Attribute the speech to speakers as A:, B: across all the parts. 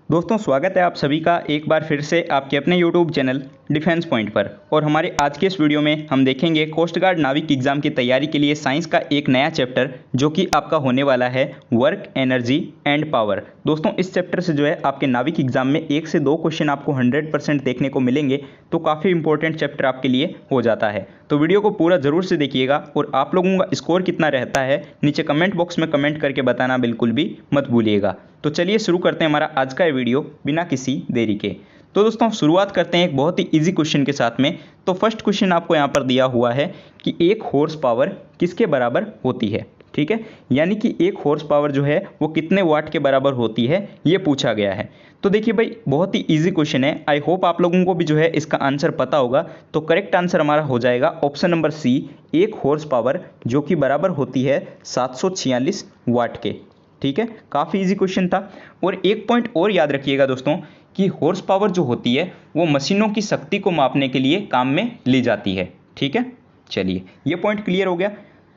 A: दोस्तों स्वागत है आप सभी का एक बार फिर से आपके अपने YouTube चैनल डिफेंस पॉइंट पर। और हमारे आज के इस वीडियो में हम देखेंगे कोस्ट गार्ड नाविक एग्जाम की तैयारी के लिए साइंस का एक नया चैप्टर जो कि आपका होने वाला है वर्क, एनर्जी एंड पावर। दोस्तों इस चैप्टर से जो है आपके नाविक एग्जाम में 1 से 2 क्वेश्चन आपको 100% देखने को मिलेंगे, तो काफ़ी इंपॉर्टेंट चैप्टर आपके लिए हो जाता है। तो वीडियो को पूरा ज़रूर से देखिएगा और आप लोगों का स्कोर कितना रहता है नीचे कमेंट बॉक्स में कमेंट करके बताना बिल्कुल भी मत भूलिएगा। तो चलिए शुरू करते हैं हमारा आज का ये वीडियो बिना किसी देरी के। तो दोस्तों शुरुआत करते हैं एक बहुत ही इजी क्वेश्चन के साथ में। तो फर्स्ट क्वेश्चन आपको यहाँ पर दिया हुआ है कि एक हॉर्स पावर किसके बराबर होती है। ठीक है, यानी कि एक हॉर्स पावर जो है वो कितने वाट के बराबर होती है ये पूछा गया है। तो देखिए भाई बहुत ही इजी क्वेश्चन है, आई होप आप लोगों को भी जो है इसका आंसर पता होगा। तो करेक्ट आंसर हमारा हो जाएगा ऑप्शन नंबर सी, एक हॉर्स पावर जो कि बराबर होती है 746 वाट के। ठीक है, काफ़ी इजी क्वेश्चन था। और एक पॉइंट और याद रखिएगा दोस्तों कि हॉर्स पावर जो होती है वो मशीनों की शक्ति को मापने के लिए काम में ली जाती है। ठीक है, चलिए ये पॉइंट क्लियर हो गया।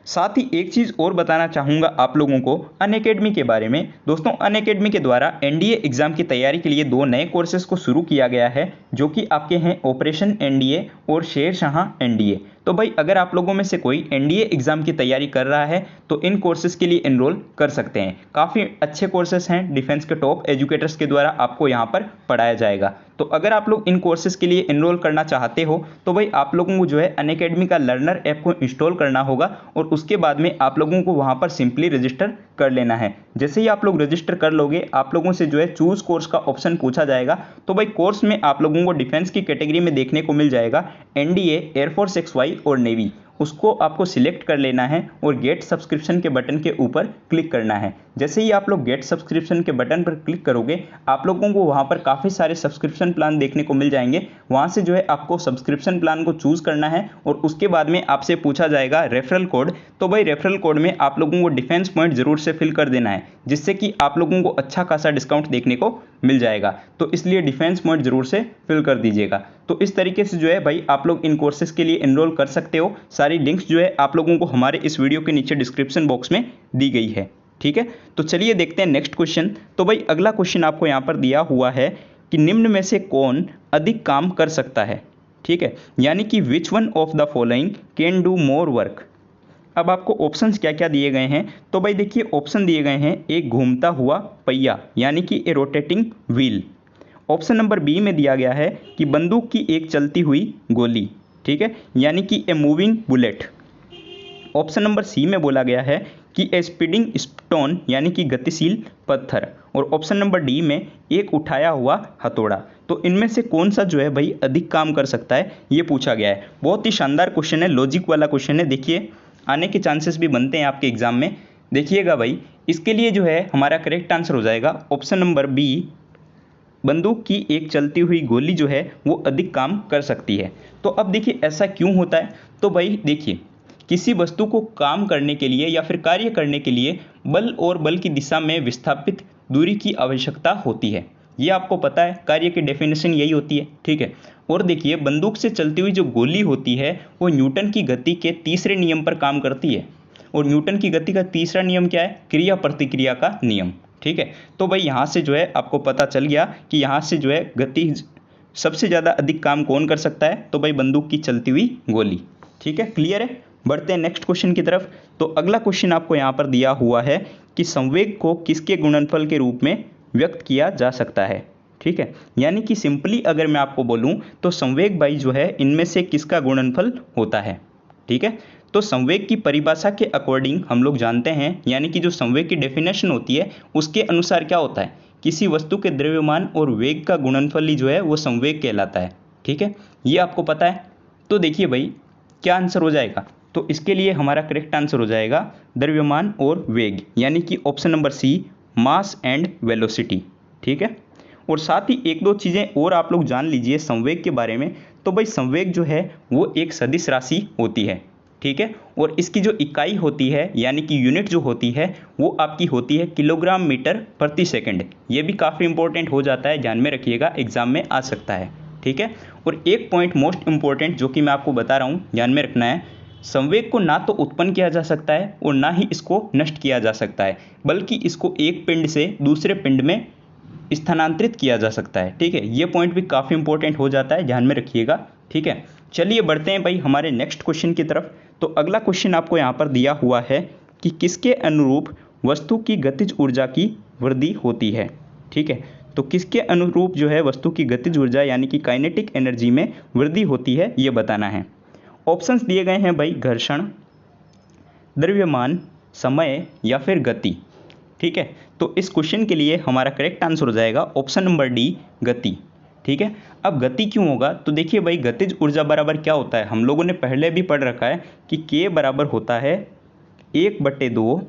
A: साथ ही एक चीज़ और बताना चाहूँगा आप लोगों को अनअकैडमी के बारे में। दोस्तों अनअकैडमी के द्वारा एनडीए एग्जाम की तैयारी के लिए 2 नए कोर्सेज को शुरू किया गया है जो कि आपके हैं ऑपरेशन एनडीए और शेरशाह एनडीए। तो भाई अगर आप लोगों में से कोई एनडीए एग्जाम की तैयारी कर रहा है तो इन कोर्सेज के लिए एनरोल कर सकते हैं। काफ़ी अच्छे कोर्सेज हैं, डिफेंस के टॉप एजुकेटर्स के द्वारा आपको यहाँ पर पढ़ाया जाएगा। तो अगर आप लोग इन कोर्सेज के लिए एनरोल करना चाहते हो तो भाई आप लोगों को जो है अनअकैडमी का लर्नर ऐप को इंस्टॉल करना होगा और उसके बाद में आप लोगों को वहाँ पर सिंपली रजिस्टर कर लेना है। जैसे ही आप लोग रजिस्टर कर लोगे आप लोगों से जो है चूज कोर्स का ऑप्शन पूछा जाएगा। तो भाई कोर्स में आप लोगों को डिफेंस की कैटेगरी में देखने को मिल जाएगा एनडीए, एयरफोर्स XY और नेवी। उसको आपको सिलेक्ट कर लेना है और गेट सब्सक्रिप्शन के बटन के ऊपर क्लिक करना है। जैसे ही आप लोग गेट सब्सक्रिप्शन के बटन पर क्लिक करोगे आप लोगों को वहाँ पर काफ़ी सारे सब्सक्रिप्शन प्लान देखने को मिल जाएंगे। वहाँ से जो है आपको सब्सक्रिप्शन प्लान को चूज़ करना है और उसके बाद में आपसे पूछा जाएगा रेफरल कोड। तो भाई रेफरल कोड में आप लोगों को डिफेंस पॉइंट ज़रूर से फिल कर देना है जिससे कि आप लोगों को अच्छा खासा डिस्काउंट देखने को मिल जाएगा। तो इसलिए डिफेंस पॉइंट ज़रूर से फिल कर दीजिएगा। तो इस तरीके से जो है भाई आप लोग इन कोर्सेज के लिए एनरोल कर सकते हो। सारी लिंक्स जो है आप लोगों को हमारे इस वीडियो के नीचे डिस्क्रिप्शन बॉक्स में दी गई है। ठीक है, तो चलिए देखते हैं नेक्स्ट क्वेश्चन। तो भाई अगला क्वेश्चन आपको यहाँ पर दिया हुआ है कि निम्न में से कौन अधिक काम कर सकता है। ठीक है, यानी कि which one of the following can do more work. अब आपको ऑप्शंस क्या क्या दिए गए हैं। तो भाई देखिए ऑप्शन दिए गए हैं, एक घूमता हुआ पहिया यानी कि a rotating wheel. Option number B में दिया गया है कि बंदूक की एक चलती हुई गोली। ठीक है, यानी कि a moving bullet. Option number C में बोला गया है कि ए स्पीडिंग स्टोन यानी कि गतिशील पत्थर। और ऑप्शन नंबर डी में एक उठाया हुआ हथौड़ा। तो इनमें से कौन सा जो है भाई अधिक काम कर सकता है ये पूछा गया है। बहुत ही शानदार क्वेश्चन है, लॉजिक वाला क्वेश्चन है। देखिए आने के चांसेस भी बनते हैं आपके एग्जाम में। देखिएगा भाई इसके लिए जो है हमारा करेक्ट आंसर हो जाएगा ऑप्शन नंबर बी, बंदूक की एक चलती हुई गोली जो है वो अधिक काम कर सकती है। तो अब देखिए ऐसा क्यों होता है। तो भाई देखिए किसी वस्तु को काम करने के लिए या फिर कार्य करने के लिए बल और बल की दिशा में विस्थापित दूरी की आवश्यकता होती है। ये आपको पता है, कार्य की डेफिनेशन यही होती है। ठीक है, और देखिए बंदूक से चलती हुई जो गोली होती है वो न्यूटन की गति के तीसरे नियम पर काम करती है। और न्यूटन की गति का तीसरा नियम क्या है, क्रिया प्रतिक्रिया का नियम। ठीक है, तो भाई यहाँ से जो है आपको पता चल गया कि यहाँ से जो है गति सबसे ज़्यादा अधिक काम कौन कर सकता है। तो भाई बंदूक की चलती हुई गोली। ठीक है, क्लियर है। बढ़ते हैं नेक्स्ट क्वेश्चन की तरफ। तो अगला क्वेश्चन आपको यहाँ पर दिया हुआ है कि संवेग को किसके गुणनफल के रूप में व्यक्त किया जा सकता है। ठीक है, यानी कि सिंपली अगर मैं आपको बोलूँ तो संवेग भाई जो है इनमें से किसका गुणनफल होता है। ठीक है, तो संवेग की परिभाषा के अकॉर्डिंग हम लोग जानते हैं, यानी कि जो संवेग की डेफिनेशन होती है उसके अनुसार क्या होता है, किसी वस्तु के द्रव्यमान और वेग का गुणनफल ही जो है वो संवेग कहलाता है। ठीक है, ये आपको पता है। तो देखिए भाई क्या आंसर हो जाएगा। तो इसके लिए हमारा करेक्ट आंसर हो जाएगा द्रव्यमान और वेग, यानी कि option number C, mass and velocity. ठीक है, और साथ ही एक दो चीज़ें और आप लोग जान लीजिए संवेग के बारे में। तो भाई संवेग जो है वो एक सदिश राशि होती है। ठीक है, और इसकी जो इकाई होती है यानी कि यूनिट जो होती है वो आपकी होती है किलोग्राम मीटर प्रति सेकंड। ये भी काफ़ी इंपॉर्टेंट हो जाता है, ध्यान में रखिएगा, एग्जाम में आ सकता है। ठीक है, और एक पॉइंट मोस्ट इंपॉर्टेंट जो कि मैं आपको बता रहा हूँ, ध्यान में रखना है, संवेग को ना तो उत्पन्न किया जा सकता है और ना ही इसको नष्ट किया जा सकता है, बल्कि इसको एक पिंड से दूसरे पिंड में स्थानांतरित किया जा सकता है। ठीक है, ये पॉइंट भी काफ़ी इंपॉर्टेंट हो जाता है, ध्यान में रखिएगा। ठीक है, चलिए बढ़ते हैं भाई हमारे नेक्स्ट क्वेश्चन की तरफ। तो अगला क्वेश्चन आपको यहाँ पर दिया हुआ है कि किसके अनुरूप वस्तु की गतिज ऊर्जा की वृद्धि होती है। ठीक है, तो किसके अनुरूप जो है वस्तु की गतिज ऊर्जा यानी कि काइनेटिक एनर्जी में वृद्धि होती है, ये बताना है। ऑप्शंस दिए गए हैं भाई, घर्षण, द्रव्यमान, समय या फिर गति। ठीक है, तो इस क्वेश्चन के लिए हमारा करेक्ट आंसर हो जाएगा ऑप्शन नंबर डी, गति। ठीक है, अब गति क्यों होगा, तो देखिए भाई गतिज ऊर्जा बराबर क्या होता है, हम लोगों ने पहले भी पढ़ रखा है कि के बराबर होता है 1/2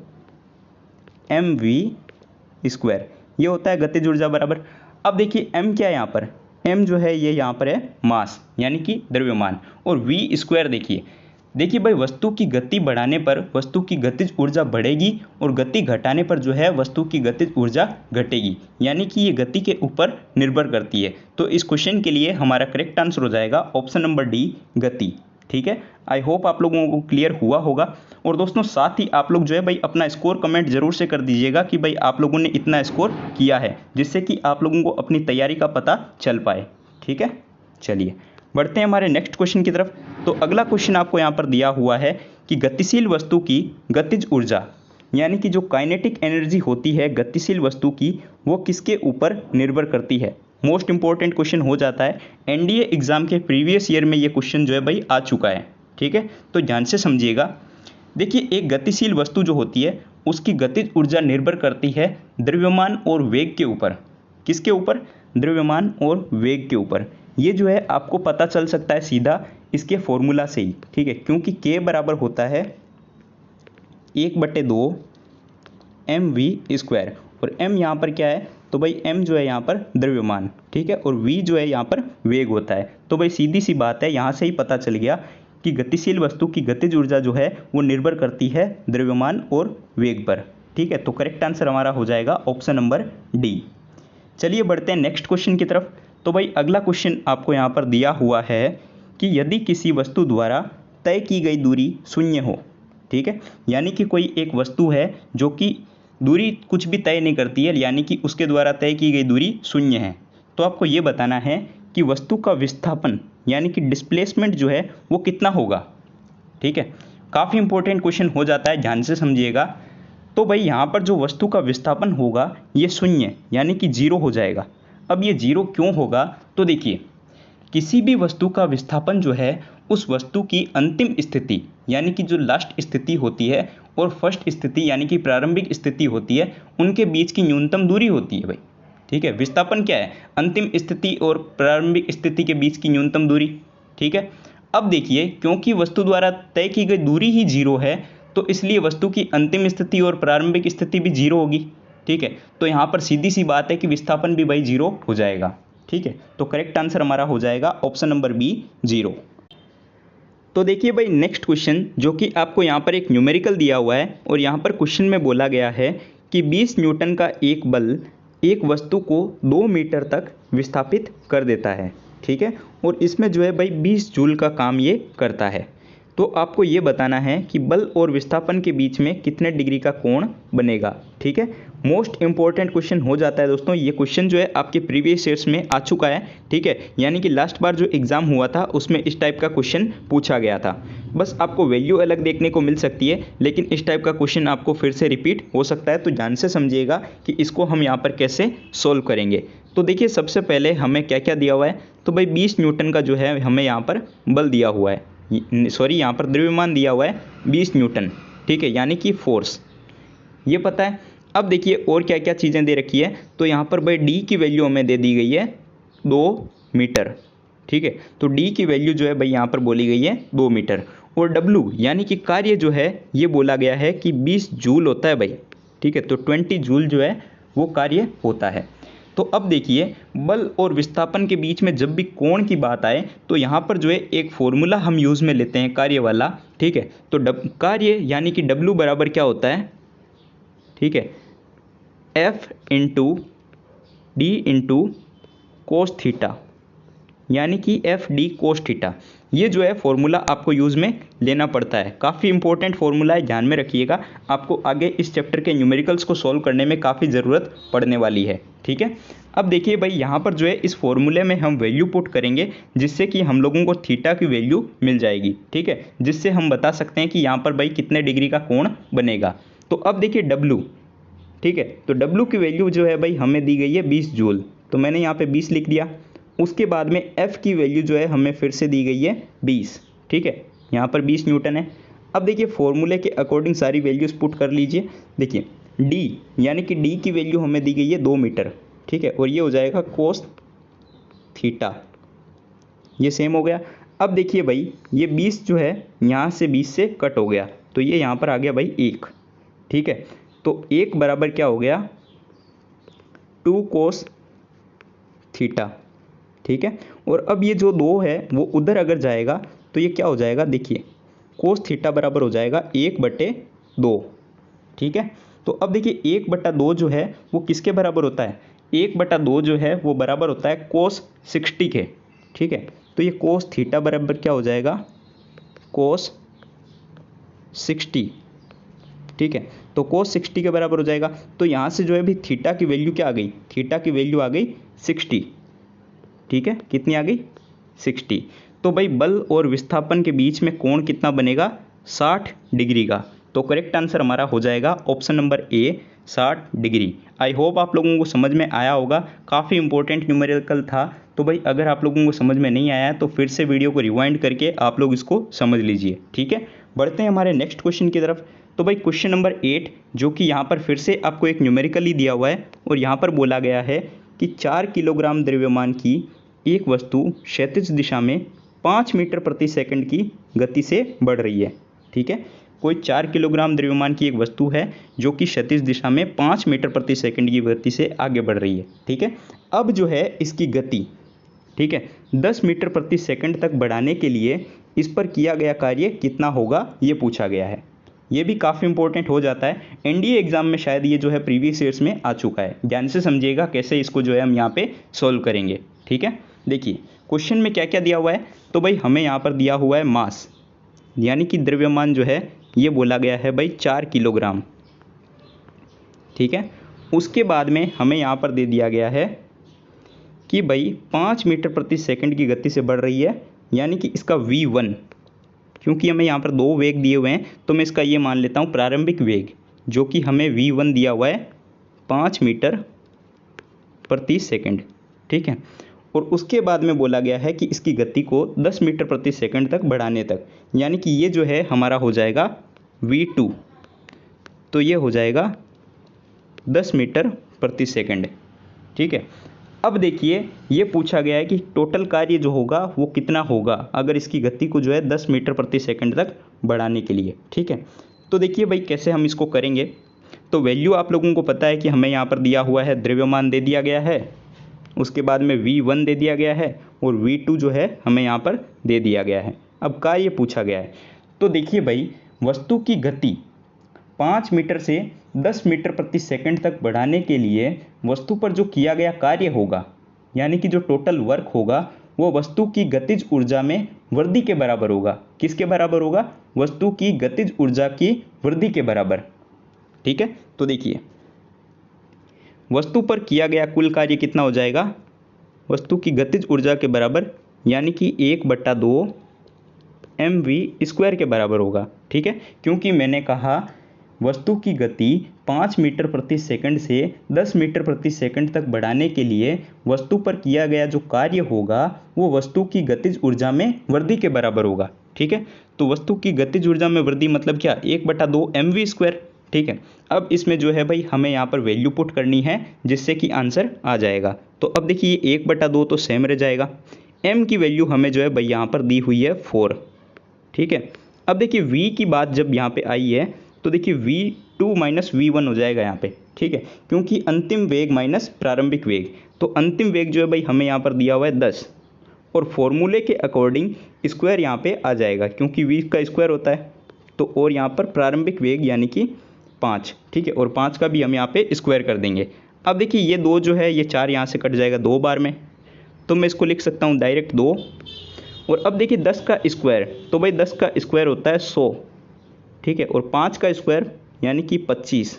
A: mv², ये होता है गतिज ऊर्जा बराबर। अब देखिए m क्या है यहाँ पर, m जो है ये यहाँ पर है मास यानी कि द्रव्यमान, और v² देखिए भाई वस्तु की गति बढ़ाने पर वस्तु की गतिज ऊर्जा बढ़ेगी और गति घटाने पर जो है वस्तु की गतिज ऊर्जा घटेगी, यानी कि ये गति के ऊपर निर्भर करती है। तो इस क्वेश्चन के लिए हमारा करेक्ट आंसर हो जाएगा ऑप्शन नंबर डी, गति। ठीक है, आई होप आप लोगों को क्लियर हुआ होगा। और दोस्तों साथ ही आप लोग जो है भाई अपना स्कोर कमेंट जरूर से कर दीजिएगा कि भाई आप लोगों ने इतना स्कोर किया है, जिससे कि आप लोगों को अपनी तैयारी का पता चल पाए। ठीक है, चलिए बढ़ते हैं हमारे नेक्स्ट क्वेश्चन की तरफ। तो अगला क्वेश्चन आपको यहाँ पर दिया हुआ है कि गतिशील वस्तु की गतिज ऊर्जा यानी कि जो काइनेटिक एनर्जी होती है गतिशील वस्तु की, वो किसके ऊपर निर्भर करती है। मोस्ट इंपॉर्टेंट क्वेश्चन हो जाता है, एनडीए एग्जाम के प्रीवियस ईयर में ये क्वेश्चन जो है भाई आ चुका है। ठीक है, तो ध्यान से समझिएगा। देखिए एक गतिशील वस्तु जो होती है उसकी गतिज ऊर्जा निर्भर करती है द्रव्यमान और वेग के ऊपर। किसके ऊपर, द्रव्यमान और वेग के ऊपर। ये जो है आपको पता चल सकता है सीधा इसके फॉर्मूला से ही। ठीक है, क्योंकि के बराबर होता है 1/2 mv², और m यहाँ पर क्या है, तो भाई m जो है यहाँ पर द्रव्यमान। ठीक है, और v जो है यहाँ पर वेग होता है। तो भाई सीधी सी बात है, यहाँ से ही पता चल गया कि गतिशील वस्तु की गतिज ऊर्जा जो है वो निर्भर करती है द्रव्यमान और वेग पर। ठीक है, तो करेक्ट आंसर हमारा हो जाएगा ऑप्शन नंबर डी। चलिए बढ़ते हैं नेक्स्ट क्वेश्चन की तरफ। तो भाई अगला क्वेश्चन आपको यहाँ पर दिया हुआ है कि यदि किसी वस्तु द्वारा तय की गई दूरी शून्य हो। ठीक है, यानी कि कोई एक वस्तु है जो कि दूरी कुछ भी तय नहीं करती है, यानी कि उसके द्वारा तय की गई दूरी शून्य है, तो आपको ये बताना है कि वस्तु का विस्थापन यानी कि डिस्प्लेसमेंट जो है वो कितना होगा। ठीक है, काफ़ी इंपॉर्टेंट क्वेश्चन हो जाता है, ध्यान से समझिएगा। तो भाई यहाँ पर जो वस्तु का विस्थापन होगा ये शून्य यानी कि 0 हो जाएगा। अब ये 0 क्यों होगा, तो देखिए किसी भी वस्तु का विस्थापन जो है उस वस्तु की अंतिम स्थिति यानी कि जो लास्ट स्थिति होती है और फर्स्ट स्थिति यानी कि प्रारंभिक स्थिति होती है, उनके बीच की न्यूनतम दूरी होती है भाई। ठीक है, विस्थापन क्या है, अंतिम स्थिति और प्रारंभिक स्थिति के बीच की न्यूनतम दूरी। ठीक है, अब देखिए क्योंकि वस्तु द्वारा तय की गई दूरी ही 0 है, तो इसलिए वस्तु की अंतिम स्थिति और प्रारंभिक स्थिति भी 0 होगी। ठीक है, तो यहाँ पर सीधी सी बात है कि विस्थापन भी भाई 0 हो जाएगा। ठीक है, तो करेक्ट आंसर हमारा हो जाएगा ऑप्शन नंबर बी, 0। तो देखिए भाई नेक्स्ट क्वेश्चन जो कि आपको यहाँ पर एक न्यूमेरिकल दिया हुआ है, और यहाँ पर क्वेश्चन में बोला गया है कि 20 न्यूटन का एक बल एक वस्तु को 2 मीटर तक विस्थापित कर देता है। ठीक है, और इसमें जो है भाई 20 जूल का काम ये करता है। तो आपको ये बताना है कि बल और विस्थापन के बीच में कितने डिग्री का कोण बनेगा। ठीक है, मोस्ट इंपॉर्टेंट क्वेश्चन हो जाता है दोस्तों। ये क्वेश्चन जो है आपके प्रीवियस ईयर्स में आ चुका है। ठीक है, यानी कि लास्ट बार जो एग्ज़ाम हुआ था उसमें इस टाइप का क्वेश्चन पूछा गया था। बस आपको वैल्यू अलग देखने को मिल सकती है, लेकिन इस टाइप का क्वेश्चन आपको फिर से रिपीट हो सकता है। तो ध्यान से समझिएगा कि इसको हम यहाँ पर कैसे सोल्व करेंगे। तो देखिए सबसे पहले हमें क्या क्या दिया हुआ है, तो भाई 20 न्यूटन का जो है हमें यहाँ पर बल दिया हुआ है, सॉरी यहाँ पर द्रव्यमान दिया हुआ है 20 न्यूटन। ठीक है, यानी कि फोर्स, ये पता है। अब देखिए और क्या क्या चीज़ें दे रखी है, तो यहाँ पर भाई डी की वैल्यू हमें दे दी गई है 2 मीटर। ठीक है, तो डी की वैल्यू जो है भाई यहाँ पर बोली गई है 2 मीटर, और डब्ल्यू यानी कि कार्य जो है ये बोला गया है कि 20 जूल होता है भाई। ठीक है, तो 20 जूल जो है वो कार्य होता है। तो अब देखिए बल और विस्थापन के बीच में जब भी कोण की बात आए तो यहाँ पर जो है एक फॉर्मूला हम यूज़ में लेते हैं कार्य वाला। ठीक है, तो कार्य यानी कि W बराबर क्या होता है, ठीक है, F into D into cos theta, यानी कि एफ डी कोस थीटा। ये जो है फॉर्मूला आपको यूज़ में लेना पड़ता है, काफ़ी इंपॉर्टेंट फॉर्मूला है, ध्यान में रखिएगा। आपको आगे इस चैप्टर के न्यूमेरिकल्स को सॉल्व करने में काफ़ी ज़रूरत पड़ने वाली है, ठीक है। अब देखिए भाई, यहाँ पर जो है इस फॉर्मूले में हम वैल्यू पुट करेंगे जिससे कि हम लोगों को थीटा की वैल्यू मिल जाएगी, ठीक है, जिससे हम बता सकते हैं कि यहाँ पर भाई कितने डिग्री का कोण बनेगा। तो अब देखिए डब्लू, ठीक है, तो डब्लू की वैल्यू जो है भाई हमें दी गई है 20 जूल, तो मैंने यहाँ पे 20 लिख दिया। उसके बाद में एफ़ की वैल्यू जो है हमें फिर से दी गई है 20, ठीक है, यहाँ पर 20 न्यूटन है। अब देखिए फॉर्मूले के अकॉर्डिंग सारी वैल्यूज़ पुट कर लीजिए। देखिए डी, यानी कि डी की वैल्यू हमें दी गई है 2 मीटर, ठीक है, और ये हो जाएगा कोस थीटा, ये सेम हो गया। अब देखिए भाई, ये 20 जो है यहाँ से 20 से कट हो गया, तो ये यहाँ पर आ गया भाई 1, ठीक है, तो 1 बराबर क्या हो गया 2 कोस थीटा, ठीक है। और अब ये जो 2 है वो उधर अगर जाएगा तो ये क्या हो जाएगा, देखिए कोस थीटा बराबर हो जाएगा 1/2, ठीक है। तो अब देखिए 1/2 जो है वो किसके बराबर होता है, 1/2 जो है वो बराबर होता है कोस 60 के, ठीक है। तो ये कोस थीटा बराबर क्या हो जाएगा कोस 60, ठीक है, तो कोस 60 के बराबर हो जाएगा। तो यहाँ से जो है भी थीटा की वैल्यू क्या आ गई, थीटा की वैल्यू आ गई 60, ठीक है, कितनी आ गई 60। तो भाई बल और विस्थापन के बीच में कोण कितना बनेगा 60 डिग्री का। तो करेक्ट आंसर हमारा हो जाएगा option number A 60 degree. I hope आप लोगों को समझ में आया होगा, काफ़ी इंपॉर्टेंट न्यूमेरिकल था। तो भाई अगर आप लोगों को समझ में नहीं आया तो फिर से वीडियो को रिवाइंड करके आप लोग इसको समझ लीजिए, ठीक है। बढ़ते हैं हमारे नेक्स्ट क्वेश्चन की तरफ। तो भाई क्वेश्चन नंबर 8, जो कि यहाँ पर फिर से आपको एक न्यूमेरिकली दिया हुआ है और यहाँ पर बोला गया है कि 4 किलोग्राम द्रव्यमान की एक वस्तु क्षैतिज दिशा में 5 मीटर प्रति सेकंड की गति से बढ़ रही है, ठीक है। कोई 4 किलोग्राम द्रव्यमान की एक वस्तु है जो कि क्षैतिज दिशा में 5 मीटर प्रति सेकंड की गति से आगे बढ़ रही है, ठीक है। अब जो है इसकी गति, ठीक है, 10 मीटर प्रति सेकंड तक बढ़ाने के लिए इस पर किया गया कार्य कितना होगा, ये पूछा गया है। ये भी काफ़ी इंपॉर्टेंट हो जाता है, एनडीए एग्जाम में शायद ये जो है प्रीवियस ईयर्स में आ चुका है। ध्यान से समझिएगा कैसे इसको जो है हम यहाँ पे सोल्व करेंगे, ठीक है। देखिए क्वेश्चन में क्या क्या दिया हुआ है। तो भाई हमें यहाँ पर दिया हुआ है मास, यानी कि द्रव्यमान जो है ये बोला गया है भाई 4 किलोग्राम, ठीक है। उसके बाद में हमें यहाँ पर दे दिया गया है कि भाई 5 मीटर प्रति सेकंड की गति से बढ़ रही है, यानी कि इसका v1, क्योंकि हमें यहाँ पर 2 वेग दिए हुए हैं तो मैं इसका ये मान लेता हूँ प्रारंभिक वेग, जो कि हमें v1 दिया हुआ है 5 मीटर प्रति सेकंड, ठीक है। और उसके बाद में बोला गया है कि इसकी गति को 10 मीटर प्रति सेकंड तक बढ़ाने तक, यानी कि ये जो है हमारा हो जाएगा v2, तो ये हो जाएगा 10 मीटर प्रति सेकंड, ठीक है। अब देखिए ये पूछा गया है कि टोटल कार्य जो होगा वो कितना होगा अगर इसकी गति को जो है 10 मीटर प्रति सेकंड तक बढ़ाने के लिए, ठीक है। तो देखिए भाई कैसे हम इसको करेंगे। तो वैल्यू आप लोगों को पता है कि हमें यहाँ पर दिया हुआ है द्रव्यमान दे दिया गया है, उसके बाद में v1 दे दिया गया है और v2 जो है हमें यहाँ पर दे दिया गया है। अब कार्य पूछा गया है। तो देखिए भाई वस्तु की गति 5 मीटर से 10 मीटर प्रति सेकंड तक बढ़ाने के लिए वस्तु पर जो किया गया कार्य होगा, यानी कि जो टोटल वर्क होगा वो वस्तु की गतिज ऊर्जा में वृद्धि के बराबर होगा। किसके बराबर होगा, वस्तु की गतिज ऊर्जा की वृद्धि के बराबर, ठीक है। तो देखिए वस्तु पर किया गया कुल कार्य कितना हो जाएगा, वस्तु की गतिज ऊर्जा के बराबर, यानी कि 1/2 mv² के बराबर होगा, ठीक है। क्योंकि मैंने कहा वस्तु की गति 5 मीटर प्रति सेकंड से 10 मीटर प्रति सेकंड तक बढ़ाने के लिए वस्तु पर किया गया जो कार्य होगा वो वस्तु की गतिज ऊर्जा में वृद्धि के बराबर होगा, ठीक है। तो वस्तु की गतिज ऊर्जा में वृद्धि मतलब क्या, 1/2 mv², ठीक है। अब इसमें जो है भाई हमें यहाँ पर वैल्यू पुट करनी है जिससे कि आंसर आ जाएगा। तो अब देखिए 1/2 तो सेम रह जाएगा, m की वैल्यू हमें जो है भाई यहाँ पर दी हुई है 4, ठीक है। अब देखिए v की बात जब यहाँ पे आई है तो देखिए v2 माइनस v1 हो जाएगा यहाँ पे, ठीक है, क्योंकि अंतिम वेग माइनस प्रारंभिक वेग। तो अंतिम वेग जो है भाई हमें यहाँ पर दिया हुआ है 10 और फॉर्मूले के अकॉर्डिंग स्क्वायर यहाँ पे आ जाएगा क्योंकि v का स्क्वायर होता है। तो और यहाँ पर प्रारंभिक वेग यानी कि 5, ठीक है, और 5 का भी हम यहाँ पे स्क्वायर कर देंगे। अब देखिए ये 2 जो है ये 4 यहाँ से कट जाएगा 2 बार में, तो मैं इसको लिख सकता हूँ डायरेक्ट 2। और अब देखिए 10 का स्क्वायर, तो भाई 10 का स्क्वायर होता है 100, ठीक है, और 5 का स्क्वायर यानी कि 25,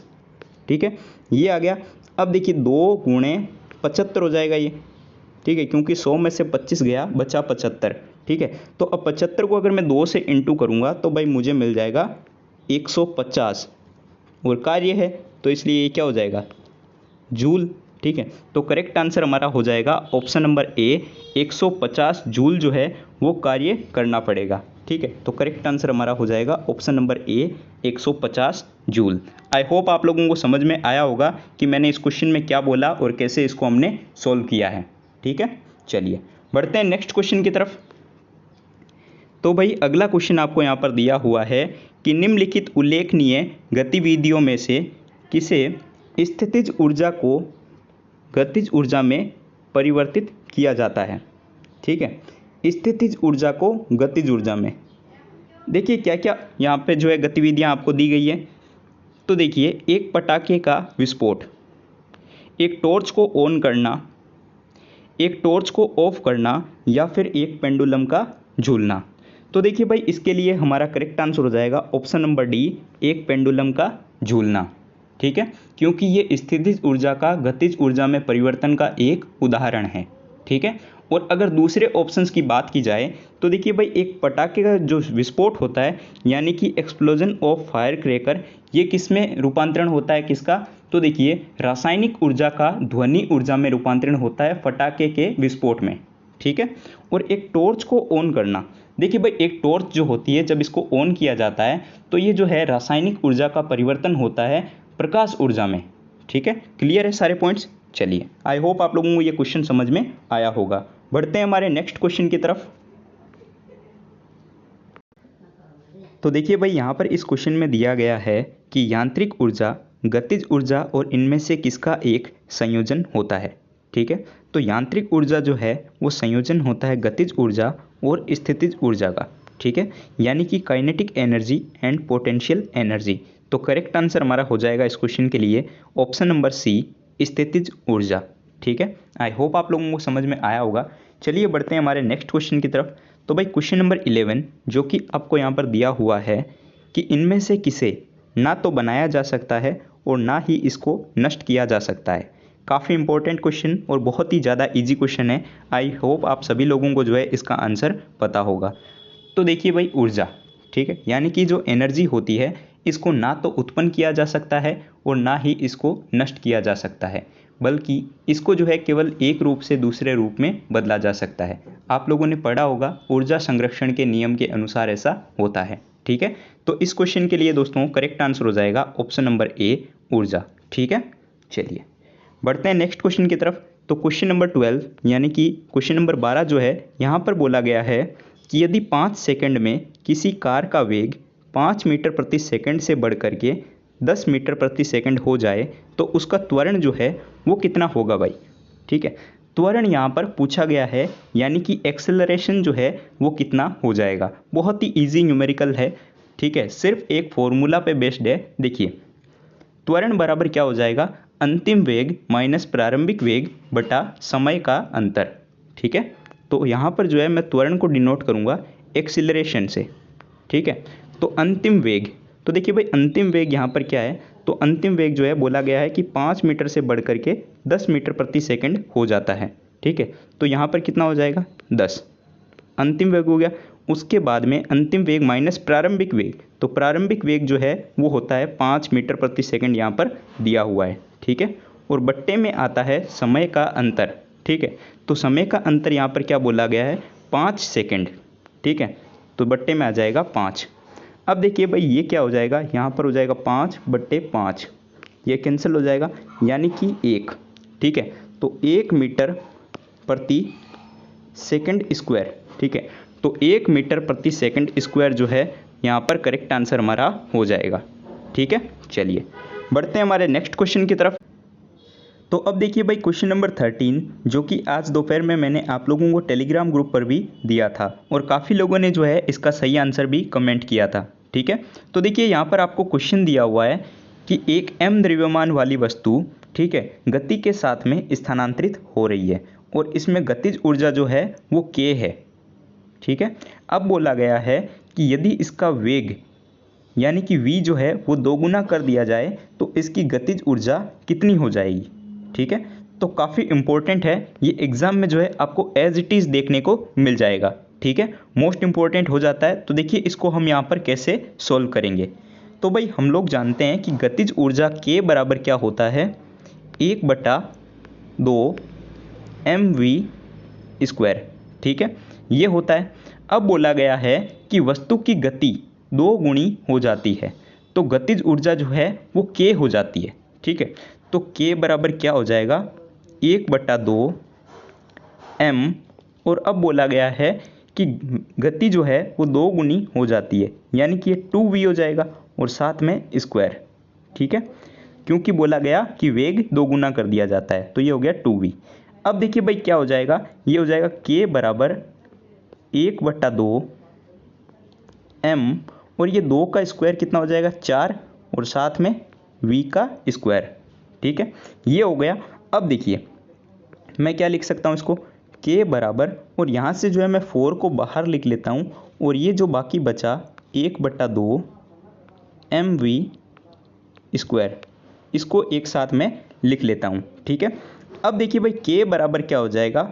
A: ठीक है, ये आ गया। अब देखिए 2 गुणे 75 हो जाएगा ये, ठीक है, क्योंकि 100 में से 25 गया, बचा 75, ठीक है। तो अब 75 को अगर मैं 2 से इंटू करूँगा तो भाई मुझे मिल जाएगा 150, और कार्य है तो इसलिए ये क्या हो जाएगा, जूल, ठीक है। तो करेक्ट आंसर हमारा हो जाएगा ऑप्शन नंबर ए, 150 जूल जो है वो कार्य करना पड़ेगा, ठीक है। तो करेक्ट आंसर हमारा हो जाएगा option number A, 150 joule. I hope आप लोगों को समझ में आया होगा कि मैंने इस क्वेश्चन में क्या बोला और कैसे इसको हमने सॉल्व किया है, ठीक है। चलिए बढ़ते हैं नेक्स्ट क्वेश्चन की तरफ। तो भाई अगला क्वेश्चन आपको यहाँ पर दिया हुआ है कि निम्नलिखित उल्लेखनीय गतिविधियों में से किसे स्थितिज ऊर्जा को गतिज ऊर्जा में परिवर्तित किया जाता है, ठीक है। स्थितिज ऊर्जा को गतिज ऊर्जा में, देखिए क्या क्या यहाँ पे जो है गतिविधियाँ आपको दी गई है। तो देखिए एक पटाखे का विस्फोट, एक टॉर्च को ऑन करना, एक टॉर्च को ऑफ करना, या फिर एक पेंडुलम का झूलना। तो देखिए भाई इसके लिए हमारा करेक्ट आंसर हो जाएगा ऑप्शन नंबर डी, एक पेंडुलम का झूलना, ठीक है, क्योंकि ये स्थितिज ऊर्जा का गतिज ऊर्जा में परिवर्तन का एक उदाहरण है, ठीक है। और अगर दूसरे ऑप्शंस की बात की जाए तो देखिए भाई एक पटाखे का जो विस्फोट होता है यानी कि एक्सप्लोजन ऑफ फायर क्रैकर, ये किस में रूपांतरण होता है, किसका, तो देखिए रासायनिक ऊर्जा का ध्वनि ऊर्जा में रूपांतरण होता है पटाखे के विस्फोट में, ठीक है। और एक टॉर्च को ऑन करना, देखिए भाई एक टॉर्च जो होती है जब इसको ऑन किया जाता है तो ये जो है रासायनिक ऊर्जा का परिवर्तन होता है प्रकाश ऊर्जा में, ठीक है। क्लियर है सारे पॉइंट्स। चलिए आई होप आप लोगों को ये क्वेश्चन समझ में आया होगा। बढ़ते हैं हमारे नेक्स्ट क्वेश्चन की तरफ। तो देखिए भाई यहाँ पर इस क्वेश्चन में दिया गया है कि यांत्रिक ऊर्जा, गतिज ऊर्जा और इनमें से किसका एक संयोजन होता है, ठीक है। तो यांत्रिक ऊर्जा जो है वो संयोजन होता है गतिज ऊर्जा और स्थितिज ऊर्जा का, ठीक है, यानी कि kinetic energy and potential energy. तो करेक्ट आंसर हमारा हो जाएगा इस क्वेश्चन के लिए ऑप्शन नंबर सी, स्थितिज ऊर्जा, ठीक है। आई होप आप लोगों को समझ में आया होगा। चलिए बढ़ते हैं हमारे नेक्स्ट क्वेश्चन की तरफ। तो भाई क्वेश्चन नंबर 11 जो कि आपको यहाँ पर दिया हुआ है कि इनमें से किसे ना तो बनाया जा सकता है और ना ही इसको नष्ट किया जा सकता है। काफ़ी इंपॉर्टेंट क्वेश्चन और बहुत ही ज़्यादा इजी क्वेश्चन है। आई होप आप सभी लोगों को जो है इसका आंसर पता होगा। तो देखिए भाई ऊर्जा, ठीक है, यानी कि जो एनर्जी होती है इसको ना तो उत्पन्न किया जा सकता है और ना ही इसको नष्ट किया जा सकता है, बल्कि इसको जो है केवल एक रूप से दूसरे रूप में बदला जा सकता है। आप लोगों ने पढ़ा होगा ऊर्जा संरक्षण के नियम के अनुसार ऐसा होता है, ठीक है। तो इस क्वेश्चन के लिए दोस्तों करेक्ट आंसर हो जाएगा ऑप्शन नंबर ए, ऊर्जा, ठीक है। चलिए बढ़ते हैं नेक्स्ट क्वेश्चन की तरफ। तो क्वेश्चन नंबर 12 यानी कि क्वेश्चन नंबर 12 जो है यहाँ पर बोला गया है कि यदि 5 सेकंड में किसी कार का वेग 5 मीटर प्रति सेकंड से बढ़ करके 10 मीटर प्रति सेकंड हो जाए तो उसका त्वरण जो है वो कितना होगा भाई, ठीक है। त्वरण यहाँ पर पूछा गया है, यानी कि एक्सेलरेशन जो है वो कितना हो जाएगा। बहुत ही इजी न्यूमेरिकल है, ठीक है, सिर्फ एक फॉर्मूला पे बेस्ड है। देखिए त्वरण बराबर क्या हो जाएगा, अंतिम वेग माइनस प्रारंभिक वेग बटा समय का अंतर, ठीक है। तो यहाँ पर जो है मैं त्वरण को डिनोट करूँगा एक्सीलरेशन से, ठीक है। तो अंतिम वेग, तो देखिए भाई अंतिम वेग यहाँ पर क्या है, तो अंतिम वेग जो है बोला गया है कि 5 मीटर से बढ़ करके 10 मीटर प्रति सेकंड हो जाता है, ठीक है। तो यहाँ पर कितना हो जाएगा, 10 अंतिम वेग हो गया। उसके बाद में अंतिम वेग माइनस प्रारंभिक वेग, तो प्रारंभिक वेग जो है वो होता है 5 मीटर प्रति सेकंड यहाँ पर दिया हुआ है, ठीक है। और बट्टे में आता है समय का अंतर, ठीक है। तो समय का अंतर यहाँ पर क्या बोला गया है, 5 सेकंड, ठीक है। तो बट्टे में आ जाएगा 5। अब देखिए भाई ये क्या हो जाएगा, यहाँ पर हो जाएगा 5/5, ये कैंसिल हो जाएगा, यानी कि 1, ठीक है। तो 1 मीटर प्रति सेकंड स्क्वायर, ठीक है। तो 1 मीटर प्रति सेकंड स्क्वायर जो है यहाँ पर करेक्ट आंसर हमारा हो जाएगा, ठीक है। चलिए बढ़ते हैं हमारे नेक्स्ट क्वेश्चन की तरफ। तो अब देखिए भाई क्वेश्चन नंबर 13 जो कि आज दोपहर में मैंने आप लोगों को टेलीग्राम ग्रुप पर भी दिया था और काफ़ी लोगों ने जो है इसका सही आंसर भी कमेंट किया था, ठीक है। तो देखिए यहाँ पर आपको क्वेश्चन दिया हुआ है कि एक m द्रव्यमान वाली वस्तु, ठीक है, गति के साथ में स्थानांतरित हो रही है और इसमें गतिज ऊर्जा जो है वो k है। ठीक है, अब बोला गया है कि यदि इसका वेग यानी कि v जो है वो दोगुना कर दिया जाए तो इसकी गतिज ऊर्जा कितनी हो जाएगी। ठीक है, तो काफ़ी इंपॉर्टेंट है ये, एग्जाम में जो है आपको एज इट इज़ देखने को मिल जाएगा। ठीक है, मोस्ट इंपॉर्टेंट हो जाता है। तो देखिए इसको हम यहाँ पर कैसे सॉल्व करेंगे। तो भाई हम लोग जानते हैं कि गतिज ऊर्जा k बराबर क्या होता है, 1/2 mv²। ठीक है, ये होता है। अब बोला गया है कि वस्तु की गति 2 गुनी हो जाती है तो गतिज ऊर्जा जो है वो k हो जाती है। ठीक है, तो k बराबर क्या हो जाएगा, 1/2 m, और अब बोला गया है कि गति जो है वो 2 गुनी हो जाती है यानी कि ये 2v हो जाएगा और साथ में स्क्वायर। ठीक है, क्योंकि बोला गया कि वेग 2 गुना कर दिया जाता है तो ये हो गया 2v। अब देखिए भाई क्या हो जाएगा, ये हो जाएगा k बराबर 1/2 m, और ये 2 का स्क्वायर कितना हो जाएगा 4, और साथ में v का स्क्वायर। ठीक है, ये हो गया। अब देखिए मैं क्या लिख सकता हूँ इसको, k बराबर, और यहाँ से जो है मैं 4 को बाहर लिख लेता हूँ, और ये जो बाकी बचा 1/2 mv², इसको एक साथ में लिख लेता हूँ। ठीक है, अब देखिए भाई k बराबर क्या हो जाएगा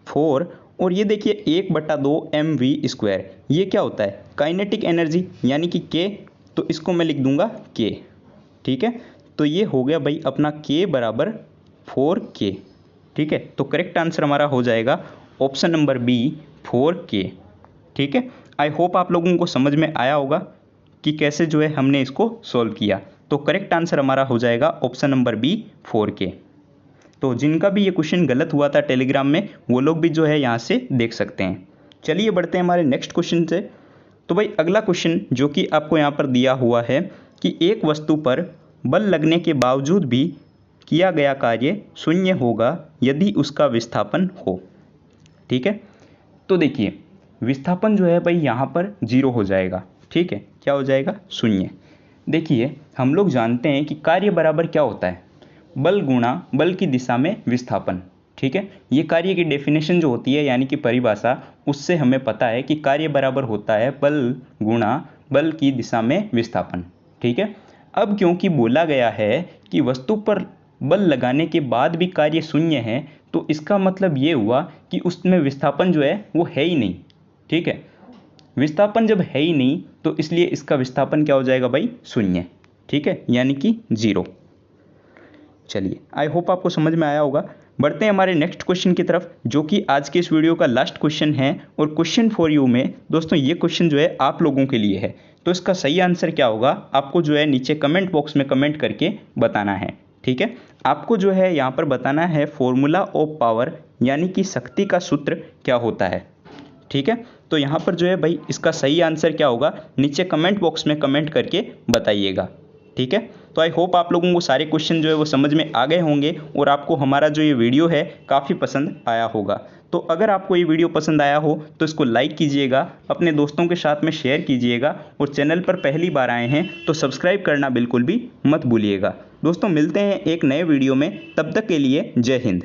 A: 4, और ये देखिए 1/2 mv², ये क्या होता है काइनेटिक एनर्जी यानी कि k, तो इसको मैं लिख दूंगा k। ठीक है, तो ये हो गया भाई अपना k बराबर 4k। ठीक है, तो करेक्ट आंसर हमारा हो जाएगा ऑप्शन नंबर बी 4k। ठीक है, आई होप आप लोगों को समझ में आया होगा कि कैसे जो है हमने इसको सॉल्व किया। तो करेक्ट आंसर हमारा हो जाएगा ऑप्शन नंबर बी 4k। तो जिनका भी ये क्वेश्चन गलत हुआ था टेलीग्राम में वो लोग भी जो है यहाँ से देख सकते हैं। चलिए बढ़ते हैं हमारे नेक्स्ट क्वेश्चन से। तो भाई अगला क्वेश्चन जो कि आपको यहाँ पर दिया हुआ है कि एक वस्तु पर बल लगने के बावजूद भी किया गया कार्य शून्य होगा यदि उसका विस्थापन हो। ठीक है, तो देखिए विस्थापन जो है भाई यहाँ पर 0 हो जाएगा। ठीक है, क्या हो जाएगा, शून्य। देखिए हम लोग जानते हैं कि कार्य बराबर क्या होता है, बल गुणा बल की दिशा में विस्थापन। ठीक है, ये कार्य की डेफिनेशन जो होती है यानी कि परिभाषा, उससे हमें पता है कि कार्य बराबर होता है बल गुणा बल की दिशा में विस्थापन। ठीक है, अब क्योंकि बोला गया है कि वस्तु पर बल लगाने के बाद भी कार्य शून्य है तो इसका मतलब ये हुआ कि उसमें विस्थापन जो है वो है ही नहीं। ठीक है, विस्थापन जब है ही नहीं तो इसलिए इसका विस्थापन क्या हो जाएगा भाई, शून्य। ठीक है, यानी कि 0। चलिए आई होप आपको समझ में आया होगा। बढ़ते हैं हमारे नेक्स्ट क्वेश्चन की तरफ जो कि आज के इस वीडियो का लास्ट क्वेश्चन है, और क्वेश्चन फॉर यू में दोस्तों ये क्वेश्चन जो है आप लोगों के लिए है। तो इसका सही आंसर क्या होगा आपको जो है नीचे कमेंट बॉक्स में कमेंट करके बताना है। ठीक है, आपको जो है यहाँ पर बताना है फॉर्मूला ऑफ पावर यानी कि शक्ति का सूत्र क्या होता है। ठीक है, तो यहाँ पर जो है भाई इसका सही आंसर क्या होगा नीचे कमेंट बॉक्स में कमेंट करके बताइएगा। ठीक है, तो आई होप आप लोगों को सारे क्वेश्चन जो है वो समझ में आ गए होंगे और आपको हमारा जो ये वीडियो है काफ़ी पसंद आया होगा। तो अगर आपको ये वीडियो पसंद आया हो तो इसको लाइक कीजिएगा, अपने दोस्तों के साथ में शेयर कीजिएगा, और चैनल पर पहली बार आए हैं तो सब्सक्राइब करना बिल्कुल भी मत भूलिएगा। दोस्तों मिलते हैं एक नए वीडियो में, तब तक के लिए जय हिंद।